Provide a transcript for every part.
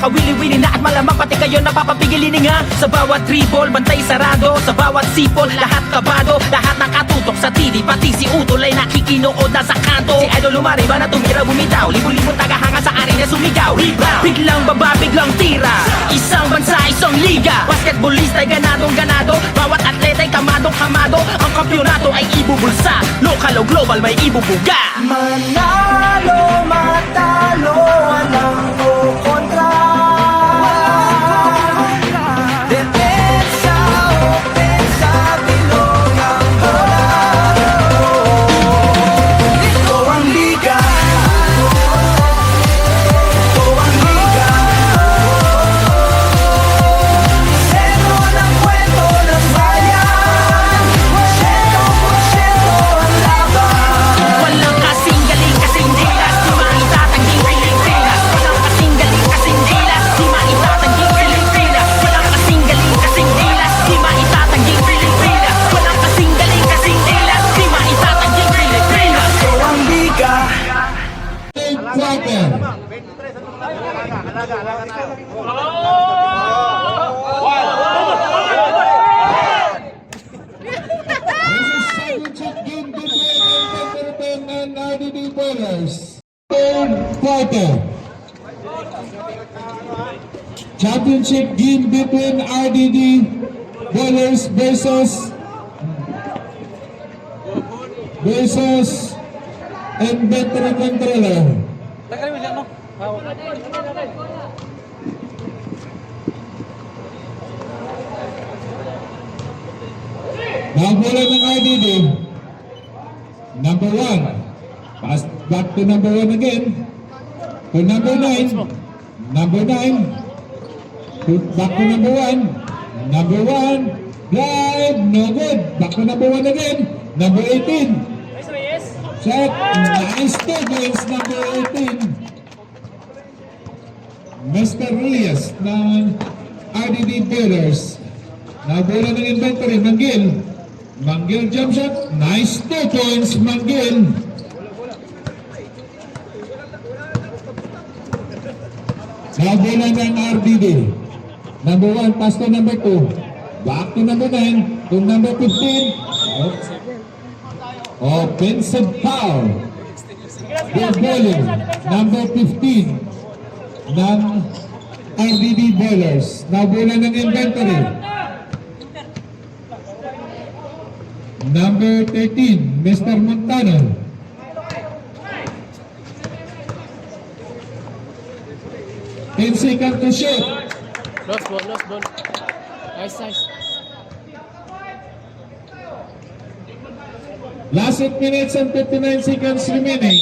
kawili-wili na at malamang pati kayo napapapigilin nga. Sa bawat dribble, bantay sarado. Sa bawat sipol, lahat kabado. Lahat nakatutok sa TV, pati si Utol ay nakikinood na sa kanto. Si Idol lumariba na tumira bumitaw, libo-libo tagahanga sa arena sumigaw. Rebound, biglang baba, biglang tira. Isang bansa, isang liga. Basketballista ay ganadong-ganado. Bawat atleta ay kamadong-kamado. Ang kampyonato ay ibubulsa. Lokal o global may ibubuga. Manalo, matalo, walang kukontra. Depensa, opensa, bilog ang bola. Ito ang liga. Ito ang liga. Sentro ng kwento ng bayan. 100% ang laban. Walang kasing galing, kasing dilas, di maitatanging Pilipinas. Walang kasing galing, kasing dilas, di maitatanging Pilipinas. Walang kasing galing, kasing dilas, di maitatanging Pilipinas. Walang kasing galing, kasing dilas, di maitatanging Pilipinas. Ito ang liga. Championship game between RDD Bowlers versus Inventory Controller. Nakabola ng RDD. Number 1. Pass back to number 1 again. To number 9. Number 9. Back to number 1. Number 1. Drive. No good. Back to number 1 again. Number 18. Shot. Nice to goals. Number 18. Mr. Reyes ng RDD Bowlers. Nabola ng Inventory. Manggil jump shot. Nice 2 points. Manggil. Nabola ng RDD. Number 1, pass to number 2. Back to number 9. To number 15. Offensive foul. Good bowling. Number 15 ng RDD Bowlers. Nabola ng Inventory. Number 13, Mr. Montano. Ten seconds to shoot. Lost ball. Nice. Last 8 minutes and 59 seconds remaining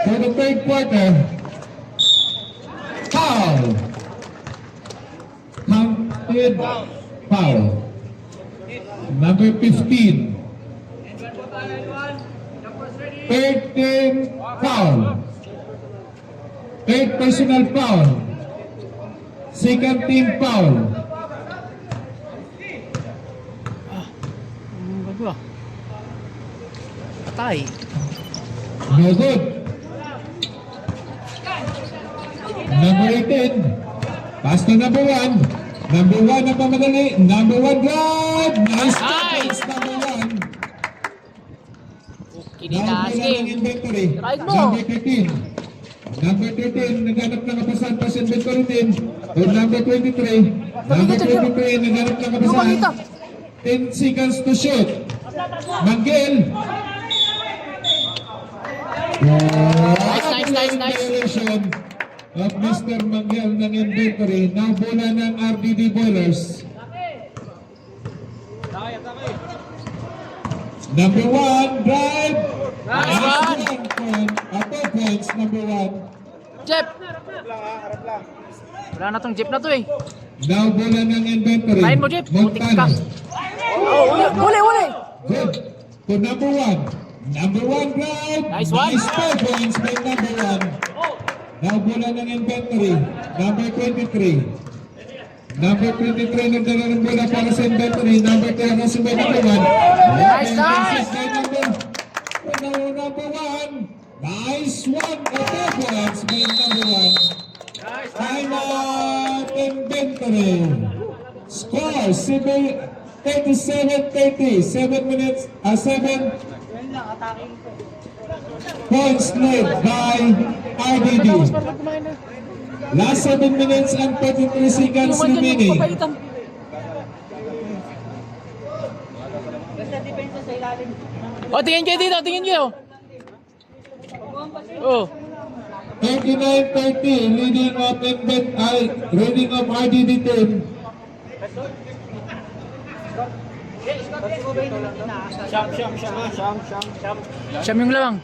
for the third quarter. Foul. Counted foul. Number 15. Third team foul. Third personal foul. Second team foul. Bago ah. Patay. No good. Number 18. Pass to number 1. Number 1 ang pamadali. Number 1 drive. Nice tackles. Number 1. Kinitaas Number 1 ng game. Inventory. Right mo. Number 13. Number 13, naghanap ng kapasahan pa sa Inventory din. Or number 23. Number 23, naghanap ng kapasahan. 10 seconds to shoot. Manggil. Nice. Violation of Mr. Manggil ng Inventory. Now bola ng RDD Bowlers. Number 1, drive. Nice one. 2 points, number 1. Jeff! Wala na tong jeep na to eh. Now bola ng Inventory. Kain mo, Jeff. Putik ka. Oh, uli. Good. To number 1. Number 1 drive. Nice one. 4 points by number 1. Now bola ng Inventory. Number 23. Number 23 nagdala ng bola para sa Inventory. Number 10 na si number 1. Nice. Number 1. Nice one. 4 points by number 1. Time out inventory. Score 37-30. 7 minutes, 7 points led by RDD. Last 7 minutes and 33 seconds remaining. O, tingin kayo dito, tingin kayo. Oh. 39-30, leading of RDD team. Siyam yung lamang.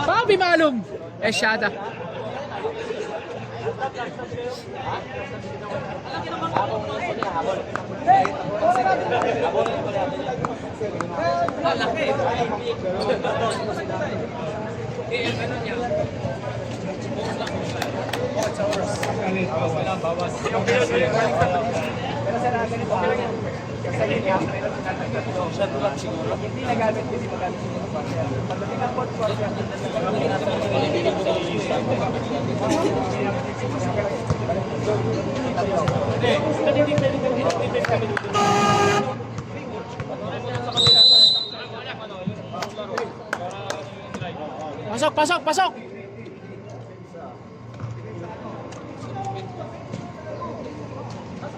Baka di malum. Syada. Pasok, pasok, pasok.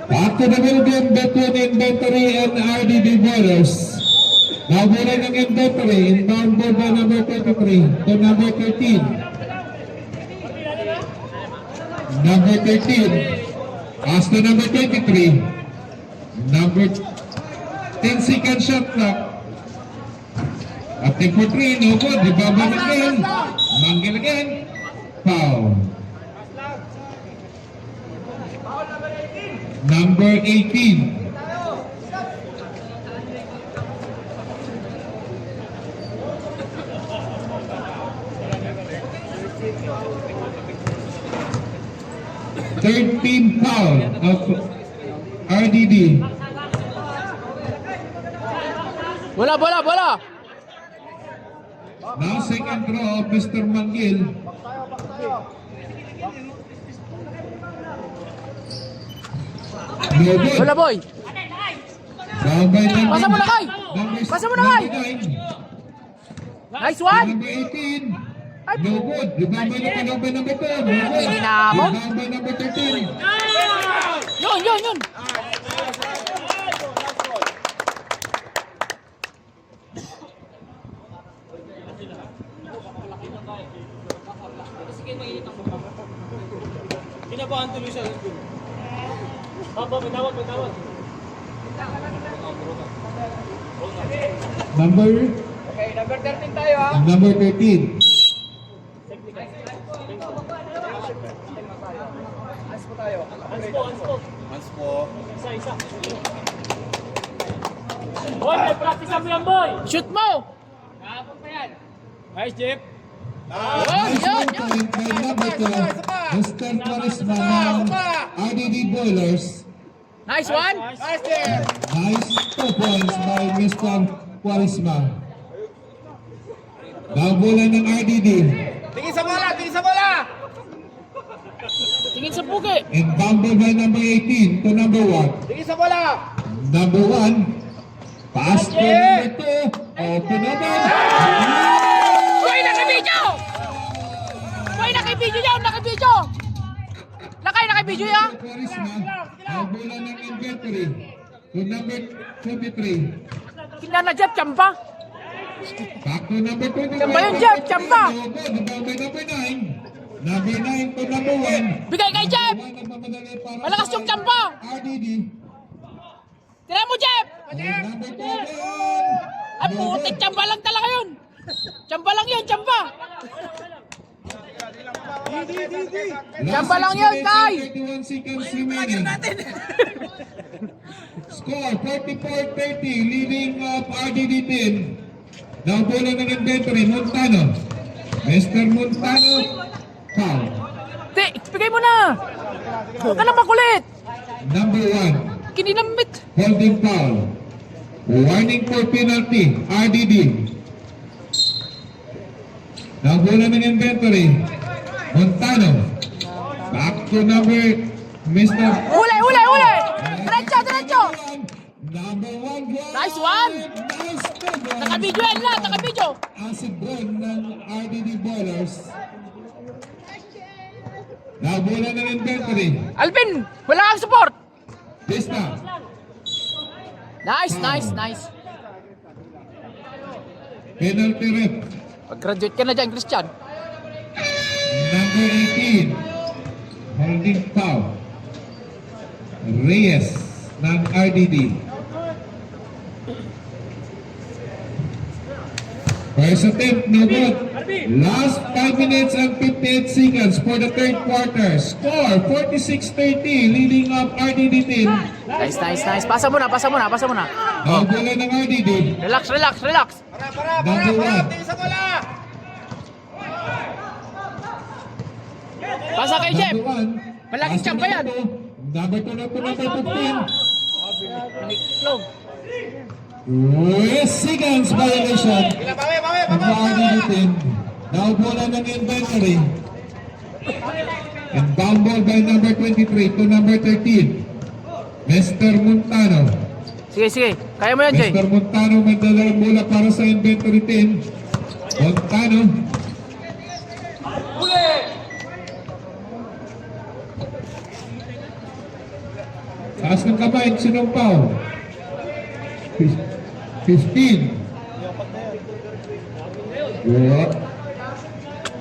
Back to the middle game between inventory and RDD bowlers. Nabulan ng inventory, inbound ball by number 23 to number 13. Number 13, pass to number 23. Number 10 second shot clock. Active for 3, no good. Rebound again. Manggil again. Foul. Number 18. Third team foul of RDD. Bola, bola, bola. Now second throw of Mr. Manggil. No good. Bola, boy. Down by number, Pasa mo na, Kai! Pasa mo na, Kai! Nice one. Number 18. No good. Rebound by number 2. No good. Hindi na mo. Rebound by number 13. Yun, yun, yun. Kinabahan tuloy siya. Papa, may tawag, may tawag. Number? Okay, number 13 tayo ha. Number 13. Ans po tayo. Ans po. Isa, isa. Boy, may practice mo yan, boy. Shoot mo. Kahapon pa yan. Nice, Jeff. Yun, yun, yun. Point by number 2, Mr. Charisma ng RDD Bowlers. Nice one. Nice, Jeff. Nice 2 points by Mr. Charisma. Nabulan ng RDD. Tingin sa bola, tingin sa bola. Tingin sa pugi. And bumble by number 18 to number 1. Tingin sa bola. Number 1. Pass to number 2. Open number. Boy, naka-video. Boy, naka-video yan, naka-video. Naka-video yan. Charisma. Nabulan ng inventory to number 23. Kinana Jeff, champa. Back to number 25. Chamba yun, Jeff, chamba. Rebound by number 9. Number 9 to number 1. Bigay kay Jeff. Malakas Malakas yung chamba. RDD. Tira mo, Jeff! Number 7. Ay, putik, tsamba lang talaga yun. Tsamba lang yun, tsamba. Tsamba lang yun, Kai. 31 seconds remaining. Score 44-30, leading of RDD team. Now bola ng inventory, Montano. Mr. Montano, foul. Di, bigay mo na. Huwag ka na makulit. Number 1, Kininamit. holding foul. Warning for penalty, RDD. Now bola ng inventory, Montano. Back to number, Mr. Uli, uli, uli. Diretso, diretso. Number 1 drive. Nice one. Nice cover. Nakabidyo yan lahat, nakabidyo. Acid burn ng RDD bowlers. Now bola ng inventory. Alvin, wala kang support. Pista. Nice, nice, nice. Penalty rep. Pag-graduate ka na dyan, Christian. Number 18. Holding foul. Reyes ng RDD. First attempt, no good. Last 5 minutes and 58 seconds for the third quarter. Score 46-30, leading up RDD team. Nice, nice, nice. Pasa mo na, pasa mo na, pasa mo na. Ang bola ng RDD. Relax, relax, relax. Number 1. Pasa kay Jeff. Number 1. Malaking tiyamba yan. Number 2 na po, number 15. Nangiklog. Seconds violation. Ang RDD team. Now bola ng inventory. And bound ball by number 23 to number 13. Mr. Montano. Sige, sige. Kaya mo yan, Jay. Mr. Montano may dalawang bola para sa inventory team. Montano. Taas ng kamay, sinumpaw. 15. Yeah.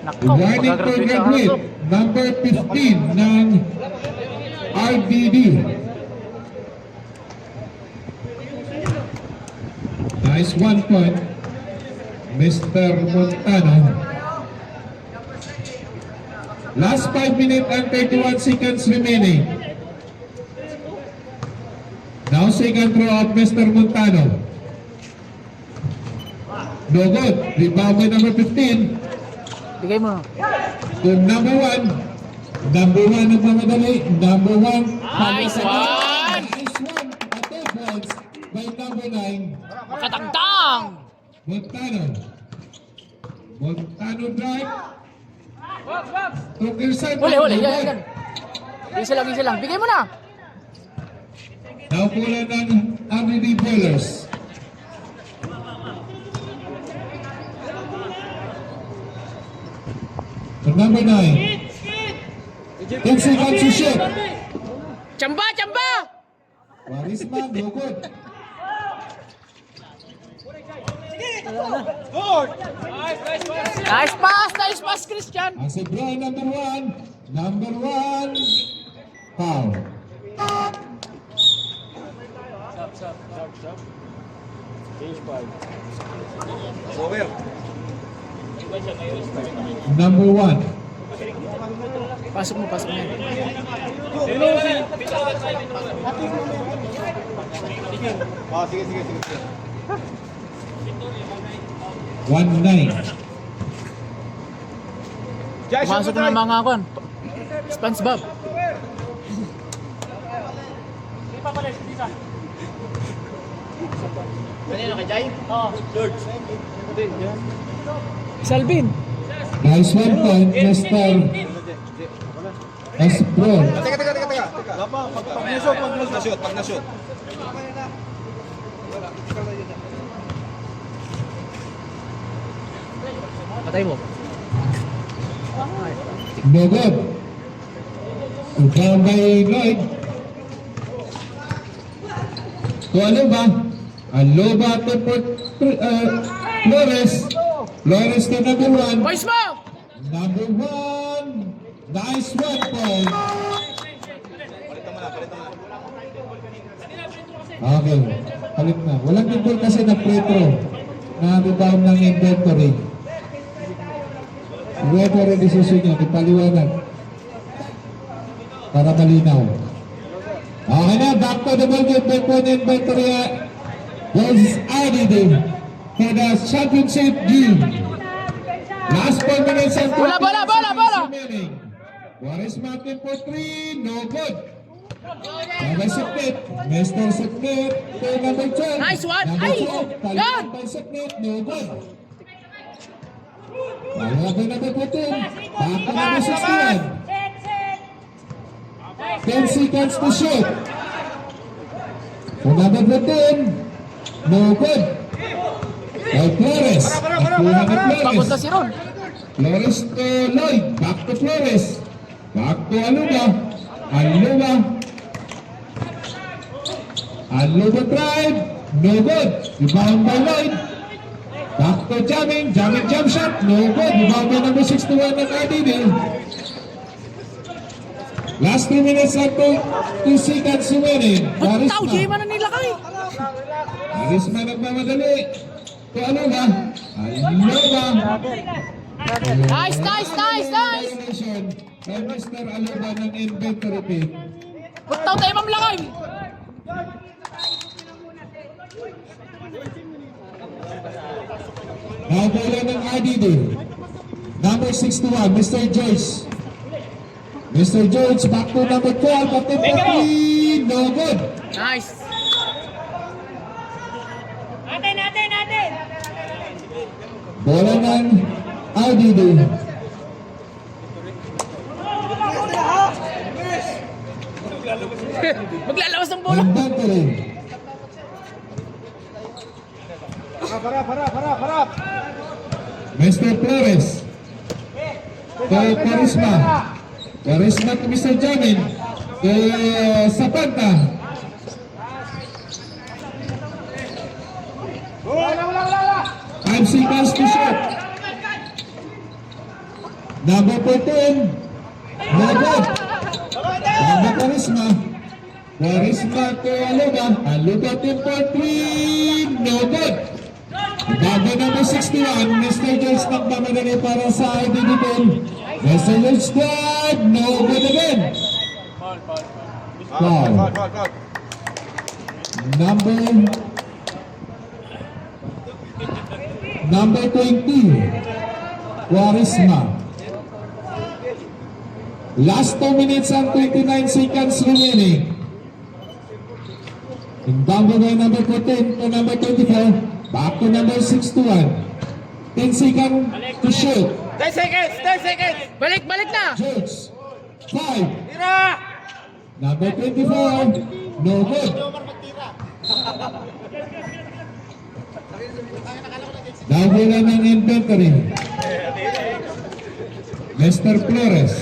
Nako, Warning for magagraduate sa graduate. harap to. Number 15 ng RDD. Nice 1 point. Mr. Montano. Last 5 minutes and 31 seconds remaining. Now second throw of Mr. Montano. No good. Rebound by number 15. Bigay mo. To number 1. Number 1 nagmamadali. Number 1. Nice one. Nice one. Attack points by number 9. Makatangtang. Montano. Montano drive. To Kirsan. Huli, huli. Yan, yan, yan. Isa lang, isa lang. Bigay mo na. Now pula ng RDD bowlers. To number 9. 10 seconds to shoot. Tsamba, tsamba. Warisma, no good. Nice pass, Christian. As a draw, number 1. Number 1. Foul. Number 1. Pasok mo, pasok mo. 1-9. Pasok na mga kon. SpongeBob. Kanino kay Jai? Oo, George. Salvin. Nice 1 point, Mr. Esbron. Pag na-shoot. Patay mo. No good. Down by Lloyd. To Aloba. Aloba to Flores. Flores to number 1. Boys mo! Number 1. Nice 1 point. Okay. Palit na. Walang tibol kasi na pretro na rebound ng inventory. Referee decision niya. Ipaliwanag. Para malinaw. Okay na. Back to the ball game. Back to the inventory. Was IDD for the championship game. Last 4 minutes and Bola, bola, bola, bola. remaining. Waris Martin for 3. No good. Sabay Saknit. Mr. Saknit. To number 12. Nice one. Number Ay, 12. God. Talipan by Saknit. No good. Number 14. Back to number 61. 10 seconds to shoot. For number 15. No good. By Flores. Nakuha ni Papunta Flores. si Ron. Flores to Lloyd. Back to Flores. Back to Aluba. Aluba. Aluba drive. No good. Rebound by Lloyd. Back to Jamming. Jamming jump shot. No good. Rebound by number 61 ng RDD. Last 2 minutes and 2 seconds remaining. Ba't tao, Warisma. Jayman na nila kay? Warisma nagmamadali. To Aluba. Aluba. Nice, nice, nice, nice. Violation by Mr. Aluba ng inventory pin. Ba't tao tayo mamlakay? Now bola ng RDD. Number 61, Mr. Joyce. Mr. George, back to number 12, back to 14, no good. Nice. Bola ng RDD. Maglalabas ng bola. Inventory. Mr. Flores. To Carisma. Carisma to Mr. Jamin. To Zapata. Five seconds to shoot. Number 14. No good. Number Carisma. Carisma to Aluba. Aluba team for 3. No good. Bago number 61, Mr. George nagmamadali para sa IDD team. Mr. George squad. No good again. Foul. Number 20, Warisma. Last 2 minutes and 29 seconds remaining. Inbound by number 14 to number 24. Back to number 61. 10 seconds to shoot. 10 seconds! 10 seconds! Balik, balik na. George. 5. Tira! Number 24. No good. Dahula ng inventory. Mr. Flores.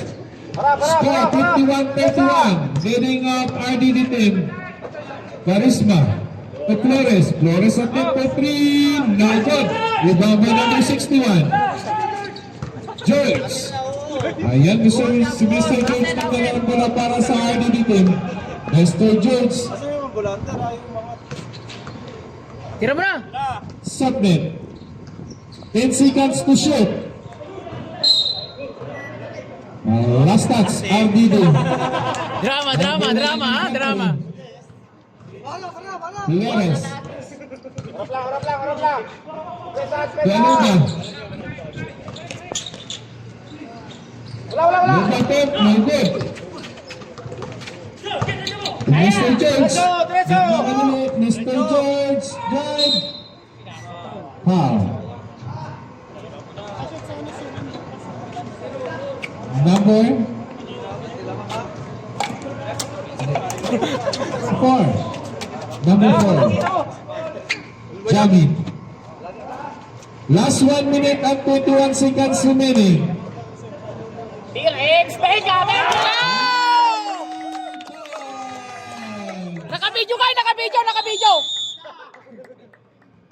Score 51-31. Leading of RDD team. Carisma. To Flores. Flores at 10 for 3. No good. Rebound by number 61. George. Ayan, si Mr. George na dalawang bola para sa RDD team. Mr. George. Tira mo na. Subnet. 10 seconds to shoot. Last touch, RDD. Drama, drama, drama, ha? Drama. Flores. Galuga. Lumatot, no good. Mr. George. Nagmamalit, Mr. George. Drive. Foul. Number 4. Number 4. Jamin. Last 1 minute and 21 seconds remaining. Nakabidyo kayo, nakabidyo, nakabidyo.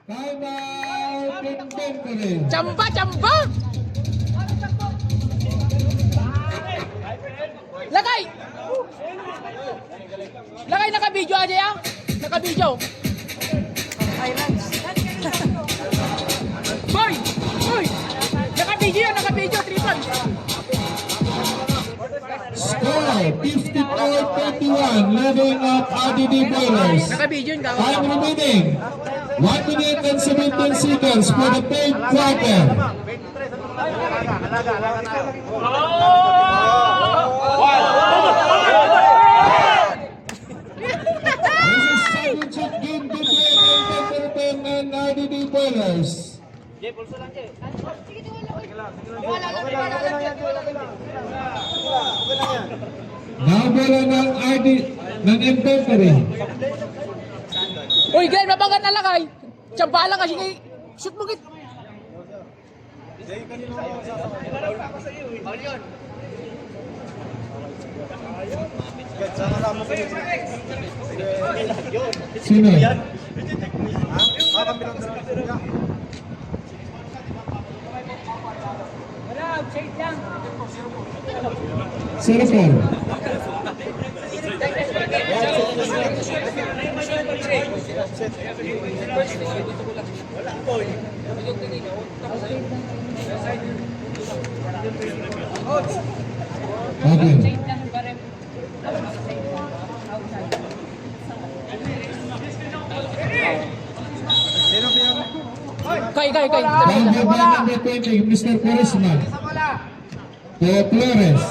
Time out inventory. Chamba, chamba. Lagay. Lagay, nakabidyo aja ya. naka-video. Boy! Boy! Naka-video yan, naka-video. 3 points. Score 54-21, leading of RDD Boilers. Naka-video yun, Time kakao. remaining 1 minute and 17 seconds for the third quarter. This is championship game between Inventor and RDD Boilers. Nabola ng RD ng Inventory. Uy, Glenn, mabangat na lakay. Tiyamba lang kasi kay... Shoot mo git. Sino? Serapol. Okay. Kay. Number 20, Mr. Charisma. Flores.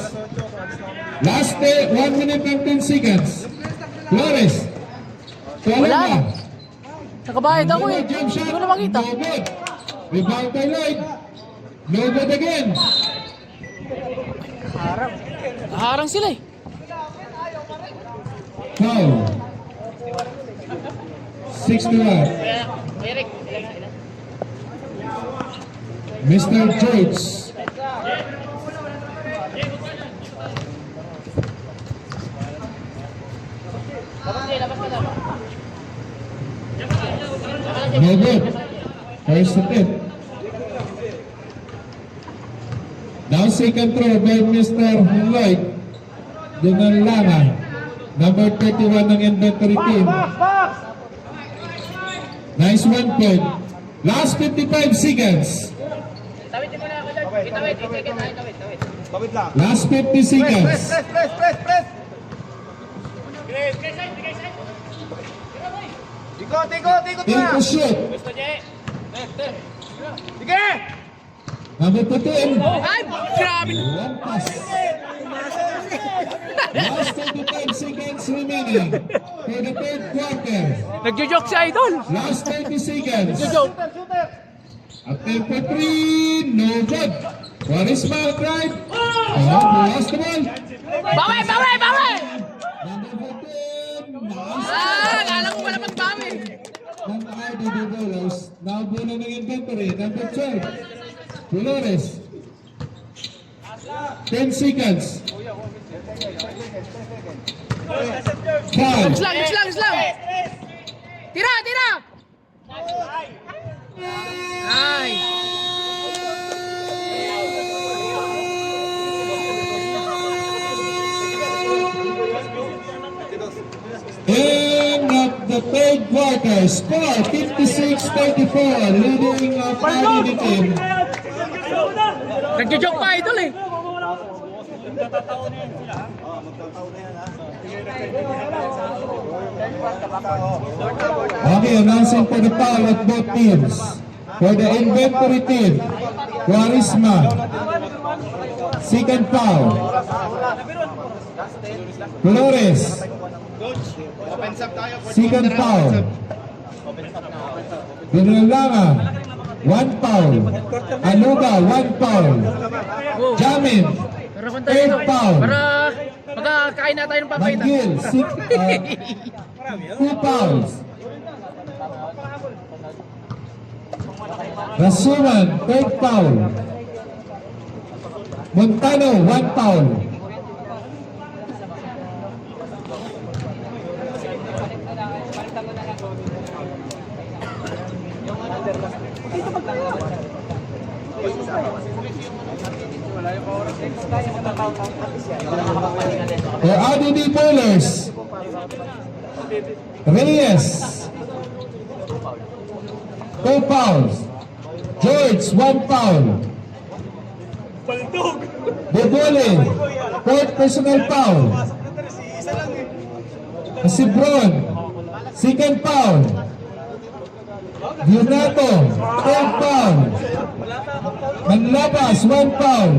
Last 1 minute and 10 seconds. Flores. Wala Wala. Nakabayad ako eh. Jump Hindi shot. ko na makita. No good. Rebound by Lloyd. No good again. Naharang sila eh. Foul. 61. Mr. George. No good. First attempt. Now second throw by Mr. Lloyd. Dinalana. Number 31 ng inventory team. Nice 1 point. Last 55 seconds. Last 50 seconds. Take the shoot. Number 15. Ay, grabe. One pass. Last 35 seconds remaining for the third quarter. Nagjo-joke si Idol. Last 30 seconds. Nagjo-joke. Attempt for 3. No good. Charisma drive. Lost the ball. Bawi! Number 14. Nice. Kala ko wala magbawi. Ng RDD Boilers. Nabuno ng inventory. Number 12. Flores. 10 seconds. Foul. Islang. Tira! Ay! End of the third quarter. Score 56-34. Leading of RDD team. Nagjo-joke pa Idol eh. Okay, announcing for the foul at both teams. For the inventory team, Charisma. Second foul. Flores. Second foul. Binalanga. 1 foul. Aluga, 1 foul. Jamin. Pero kung Third foul. para magkakain na tayo ng papayta. Magil, 2 fouls. Rasuman, 3rd foul. Montano, 1 foul. For RDD Boilers, Reyes. 2 fouls. George, 1 foul. Bubuli, 4th personal foul. Sibron, 2nd foul. Yunato, 3rd foul. Manlabas, 1 foul.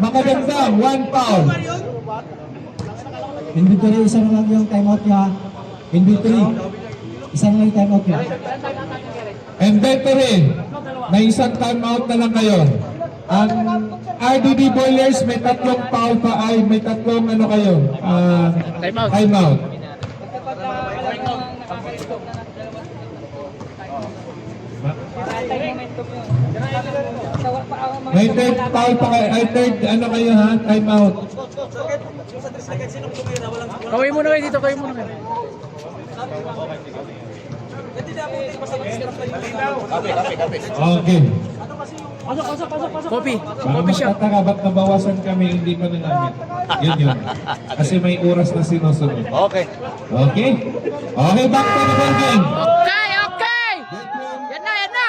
Makagandang, 1 foul. Inventory, isa na lang yung timeout niya. Inventory, isa na lang yung timeout niya. Inventory, may isang timeout na lang kayo. Ang RDD Boilers may 3 foul pa ay may 3 ano kayo. Timeout. Timeout. May 3rd foul pa kayo. Ay 3rd ano kayo ha? Timeout. Kawin muna kayo dito, kawin muna kayo. Okay. Copy. Baka Copy siya. magtataka ba't nabawasan kami hindi pa na namin. Yun. Kasi may oras na sinusunod. Okay. Okay? Okay, back to the ball game. Okay, okay! Yan na, yan na!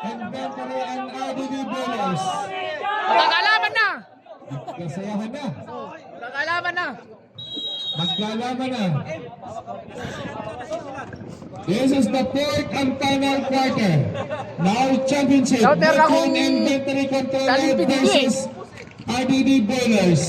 Inventory and RDD Boilers. Magkakalaban na! Kasayahan na. Magkakalaban na! Maglalaban na. This is the 4th and final quarter. Now championship. Daughter akong Veteran Inventory Controller daling pinili. versus RDD Boilers.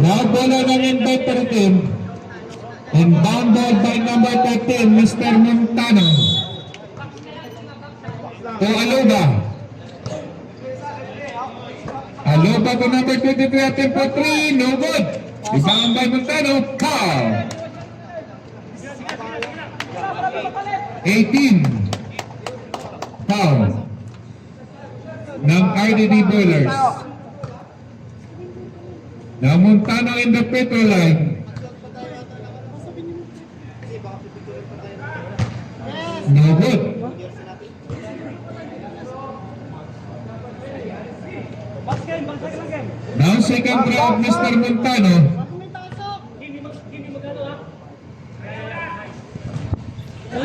Now bola ng inventory team. And bounded by number 13, Mr. Montano. To Aluba. Aluba to number 23 at tempo 3. No good. Rebound by Montano. Foul. 18. Foul. Ng RDD Boilers. Now Montano in the petrol line. No good. Now second round, Mr. Montano.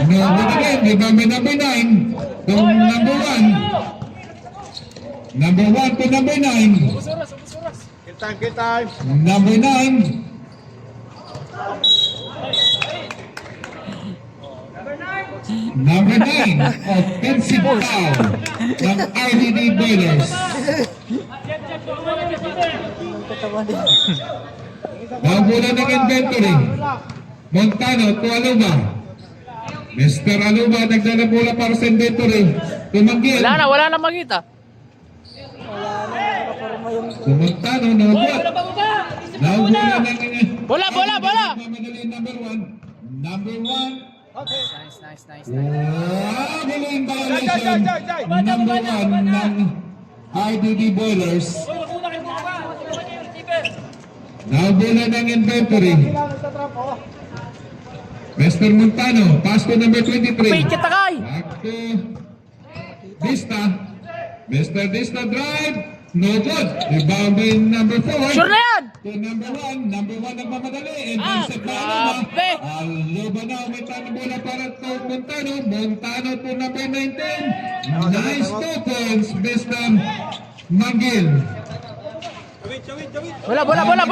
No good again. Rebound by number 9 to number 1. Number 1 to number 9. Kill time. Number 9. Number 9, offensive foul ng RDD Boilers. Nabulan ng inventory. Montano to Aluba. Mr. Aluba nagdala bola para sa inventory. Tumanggil. Wala na makita. Montano, no good. Nabulan ng Bola! mamadali number 1. Number 1. Nice. Galing violation. Number 1 ng RDD Boilers. Naubula ng inventory. Mr. Montano, pass to number 23. Wait, kitakay! Back to Dista. Mr. Dista drive. No good. Rebound by number 4. Sure na yan! To number 1. Number 1 nagmamadali. And Ah, intercept na Aluba. grabe. Aluba na. May tanong bola para to Montano. Montano to number 19. Nice tokens, Mr. Magil. Bola! Tawid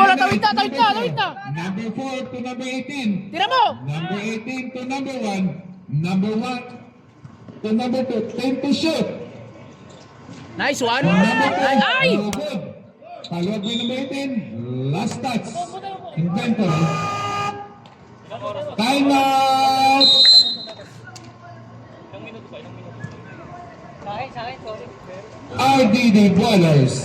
na! Number 4 to number 18. Tira mo! Number 18 to number 1. Number 1 to number 2. 10 to shoot. Nice one! Number 10. Ay! No good. Paluwag by number 18. Last touch. Inventory. Time out! RDD Boilers.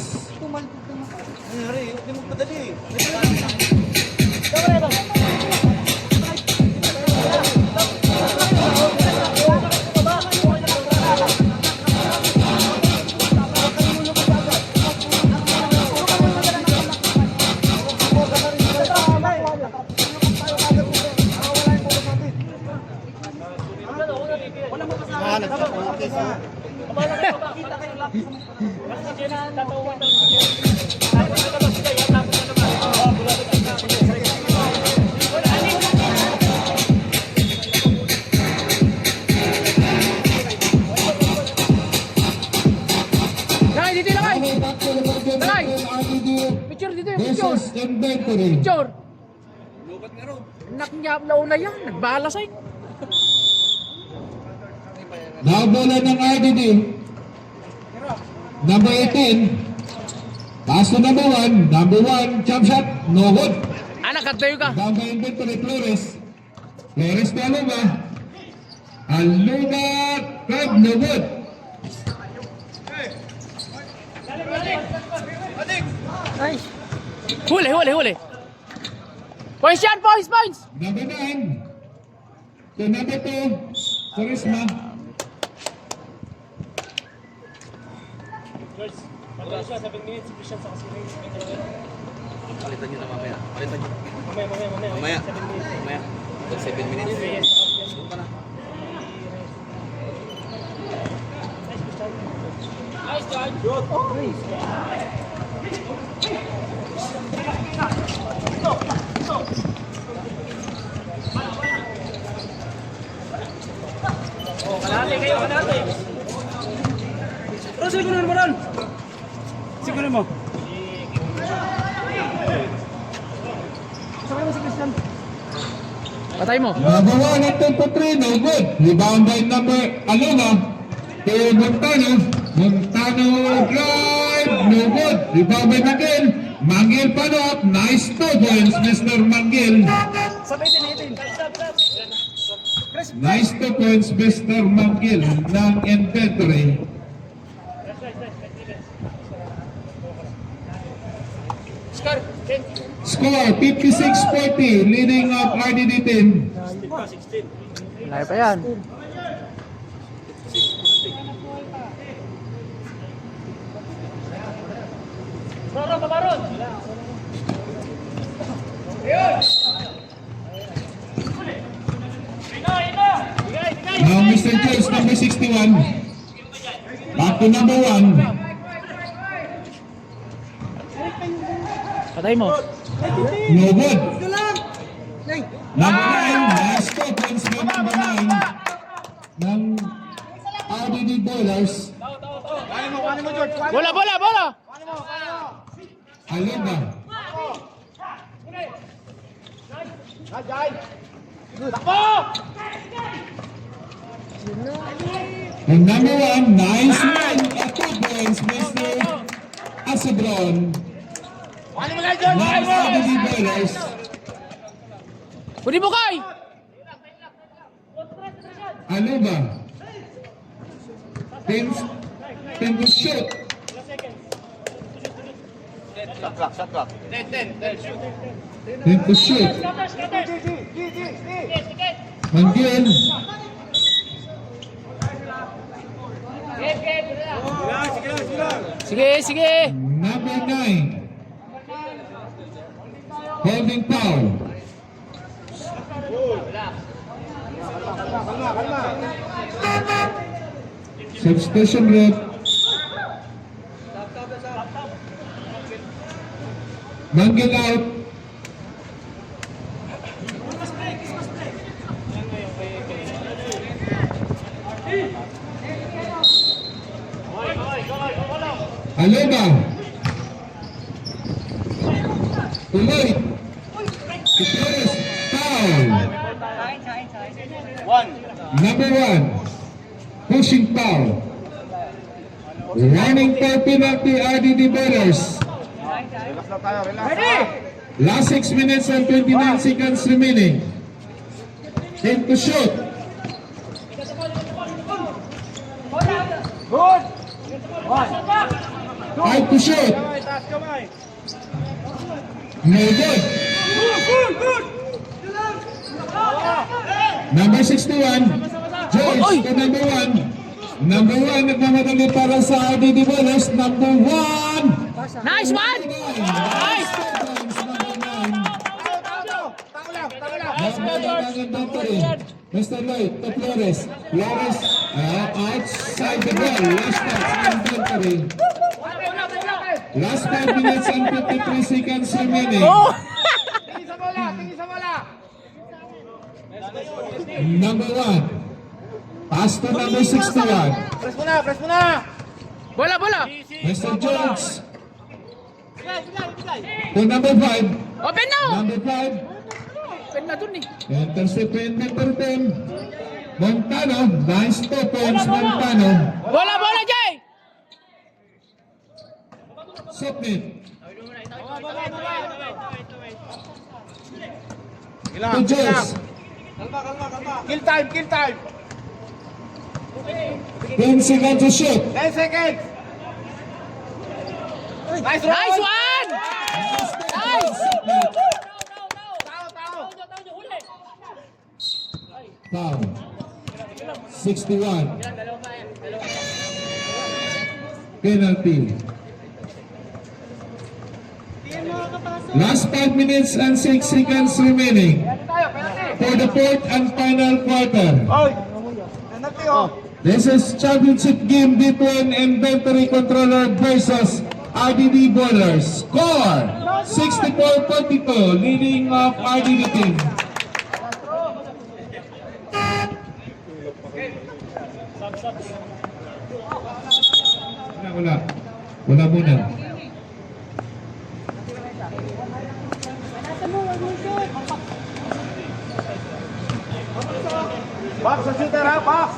Nay, dito na kay. Okay, back to the number Tagay! 19, RDD Picture dito yung picture. versus Inventory. Picture. Naknyap na una yan. Nagbala sa'yo. Nabola ng RDD. Number 18. Pass to number 1. Number 1, jump shot. No good. Anak, katayo ka. Number Inventory, Flores. Flores to Aluma. Aluma, Craig, no good. Huli. Points yan, points. Number 9. To number 2, Charisma. Pagkala siya, 7 minutes, efficient sa kasi. Palitan nyo na mamaya. Palitan nyo. Mamaya. Mamaya. 7 minutes. Mamaya. 7 minutes. Doon ka na. Nice, John. Good. Kalahati kayo, kalahati. Pero sigurin mo ron. Sigurin mo. Sakay mo si Christian. Patay mo. Number 1 at 10-3, no good. Rebound by number Aluma. To Montano. Montano drive, no good. Rebound by Mangil. Mangil follow up. Nice 2 points, Mr. Mangil. Sabay din. Nice 2 points, Mr. Mangil ng Inventory. Score 56-40, leading of RDD team. 16. Layo pa yan. Baron. Now Mr. Jones, number 61. Back to number 1. Patay mo. No good. Number 9, last 2 points by number 9 ng RDD Boilers. Bola. Alumba. And number 1, nice one at 2 points, Mr. Asabron. Nice RDD Boilers. Huli mo kay. Alumba. 10 to shoot. Shot clock. 10 to shoot. Mangil. Sige. Number 9. Holding foul. Substitution ref. Mangil out. Aloma. Tuloy. Flores. Foul. Number 1. Pushing foul. Running for penalty RDD Boilers. Last 6 minutes and 29 seconds remaining. 10 to shoot. Good. 5 to shoot. No good. Number 61. Joyce to number 1. Number 1 nagmamadali para sa RDD Boilers. Number 1. Nice one. Nice. Number 9. Let's go, George. Mr. Lloyd to Flores. Flores outside the ball. Last touch inventory. Last 5 minutes and 53 seconds remaining. Number 1. Pass to number 61. Bola, bola. Mr. George. To number 5. Open now. Number 5. Open na dun eh. Intercept pa inventory team. Montano. Nice 2 points Montano. Bola, bola, Jay. Submit. To George. Kill time, kill time. 10 seconds to shoot. 10 seconds. Nice run. Nice one. Nice. Foul. 61. Penalty. Last 5 minutes and 6 seconds remaining for the fourth and final quarter. Oy. Penalty oh. This is championship game between Inventory Controller versus RDD Bowlers. Score 64-42, leading of RDD team. Wala muna. Box sa shooter ha, box.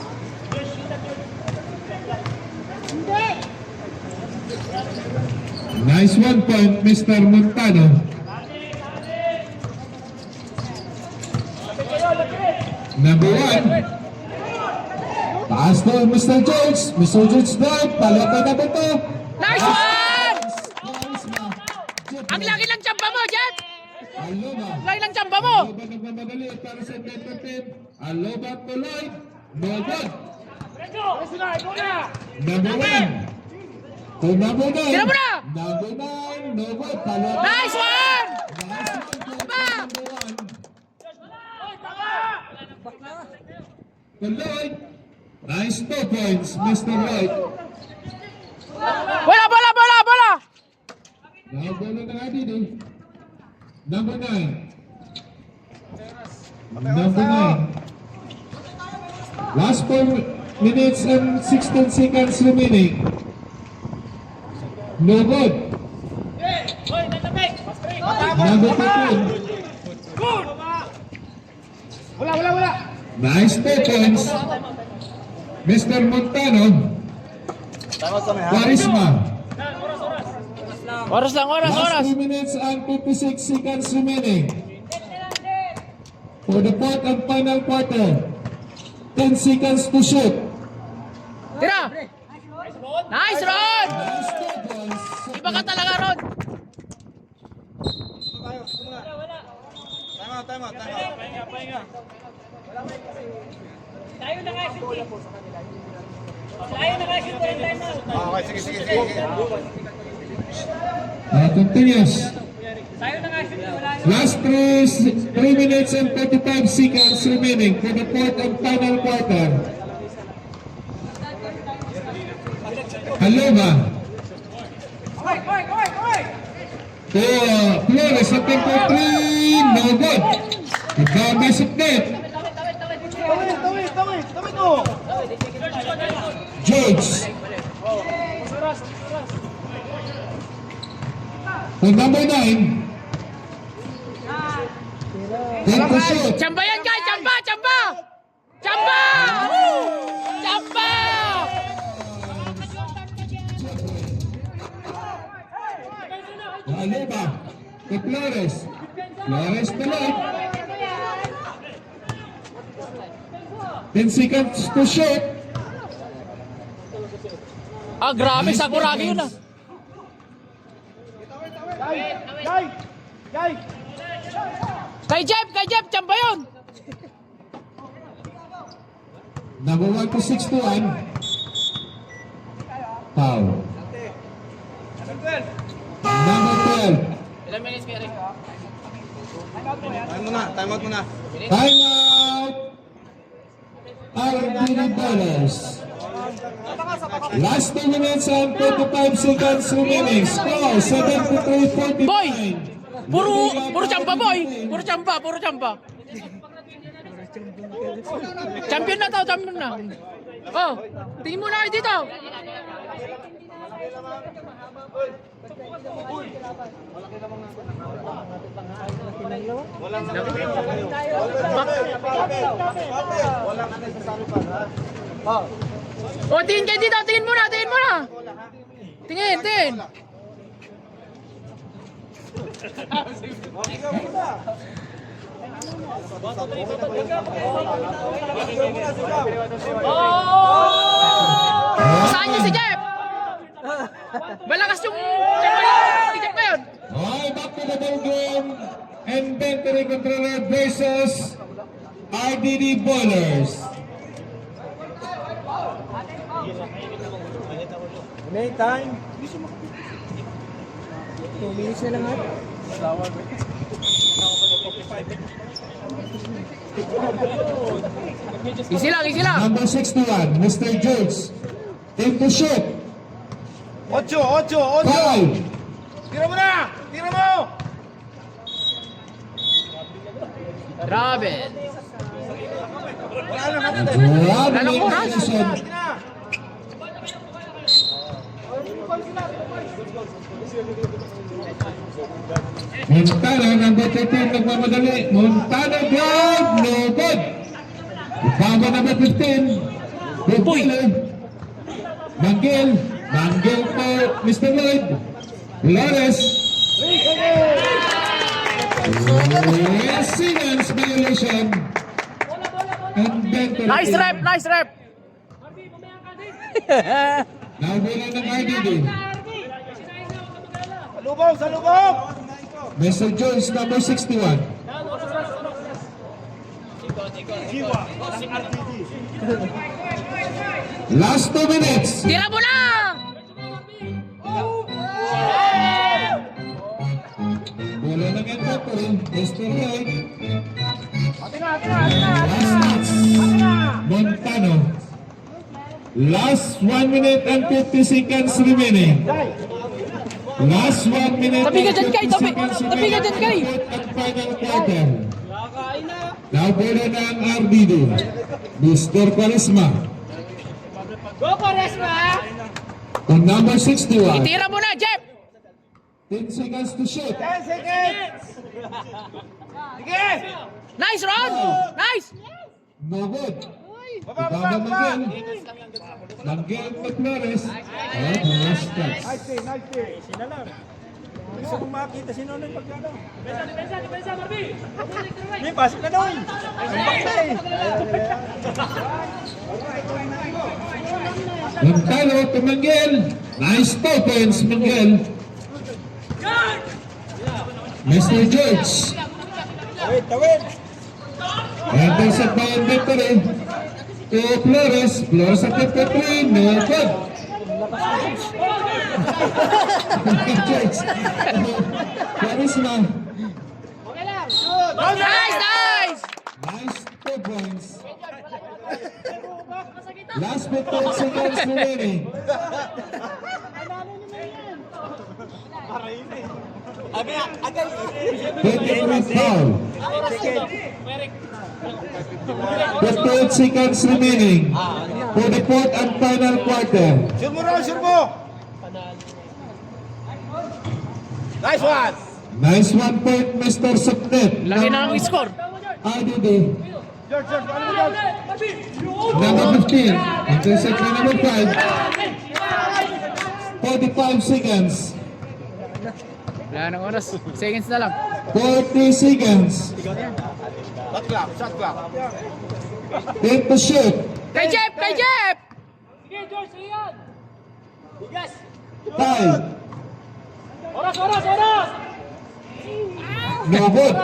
Nice 1 point, Mr. Montano. Number 1. Pass to Mr. George. Mr. George drive. Palota na ba ito? Nice one. Ang laki ng tsamba mo, Jet. Aloba. Laki ng tsamba mo. Aloba nagmamadali para sa Inventor team. Aloba tuloy. No good. Number 1. To number 9. Tira mo na. Number 9. No good. Palota. Nice one. Nice one. Ba. Number 1. To Lloyd. Nice 2 points, Mr. Lloyd. Bola, bola, bola, bola. Now, bola ng RDD. Number 9. Number 9. Last 4 minutes and 16 seconds remaining. No good. Number 15. Wala. Nice 2 points. Mr. Montano. Charisma. Oras lang, oras, Last oras. 3 minutes and 56 seconds remaining. For the fourth and final quarter. 10 seconds to shoot. Tira. Nice, Rod. Nice 2 points. Iba ka talaga, Rod. Time out. Okay, sige. Continuous. Last 3 minutes and 35 seconds remaining for the fourth and final quarter. Aloba. To Flores at tempo 3. No good. Ibabas of net. Tawid mo. George. To number 9. Tempo shoot. Tsamba yan, guys. Tsamba, tsamba. Tsamba. Woo! Tsamba. Aloba. To Flores. Flores tuloy. 10 seconds to shoot. Ah, grabe. Sakuragi yun ah. Guys. Kay Jeff, tsamba yun. Number 1 to 61. Foul. Number 12. Ilang minutes kaya rin? Time out muna. Time out. RDD Bowlers. Last 2 minutes and 25 seconds remaining. Score 73-49. Boy! Puro chamba, boy! Puro chamba. Champion na to, champion na. Oh, tingin mo na kayo dito. Oh, tingin kayo dito, tingin mo na. Tingin. Saan niyo si Jeff? Malakas yung Jeff na yun. Okay, back to the ball game. Inventory Controller versus RDD Bowlers. May time. 2 minutes na lang ata. Easy lang. Number 61, Mr. George. Team to shoot. 8! 5. Tira mo na! Tira mo! Grabe. One Lalong minute oras. position. Montana, number 13, nagmamadali. Montana, good! No good! Baba number 15. Good player. Manggil po, Mr. Lloyd. Flores. Yes, Simmons violation. And then Nice rep. Now bola ng RDD. Salubong! Mr. Jones, number 61. Last 2 minutes. Tira mo na! Bola ng inventory. Mr. Lloyd. Last hits. Montano. Last 1 minute and 50 seconds remaining. Last 1 minute Tabi ka and dyan, Kay. 50 seconds Tabi ka dyan, Kay. remaining at final quarter. Now bola ng RDD. Mr. Charisma. Go, Quaresma! On number 61. Tira mo na, Jeff! 10 seconds to shoot. Nice, Ron! Nice! No good. Ibaba Manggil. Manggil to Flores. And last touch. Gusto kong makita si Nonoy pagkano. Depensa, Marby! May pasok na doon! Montano to Manggil. Nice tokens, Manggil. Mr. George. Tawid! Intercept by inventory. To Flores. Flores at 53. No good. George. Charisma. Nice! Nice 2 points. Last 15 seconds remaining. 23 foul. 58 seconds remaining for the fourth and final quarter. Sure mo! Nice one! Nice 1 point, Mr. Subnet. Lagi na ang score. RDD. Number 15. Intercept na number 5. 45 seconds. Wala nang oras. Seconds na lang. 40 seconds. Shot clock. 10 to shoot. Kay Jeff! 5. Oras! No good.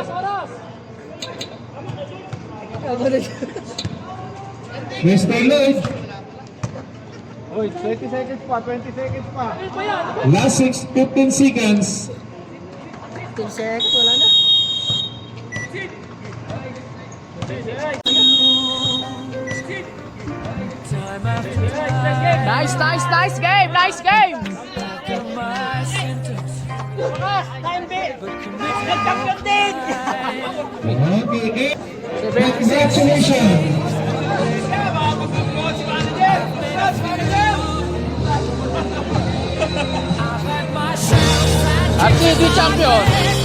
Mr. Lloyd. 20 seconds pa. Last 15 seconds. 15 seconds, wala na. Nice, nice, nice game! Nice game! Okay, congratulations! RTD champion!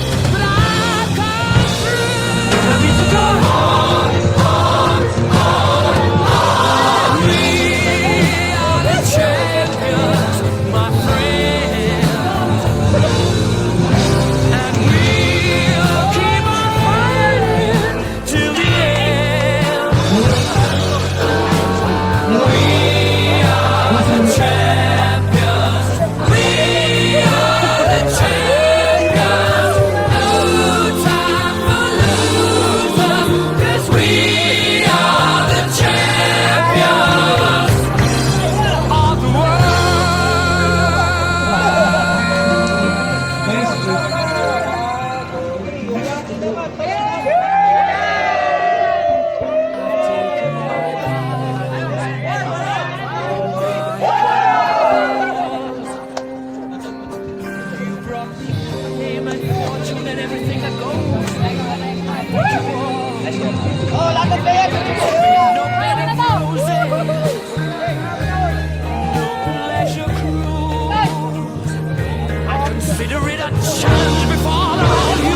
Consider it a challenge before the whole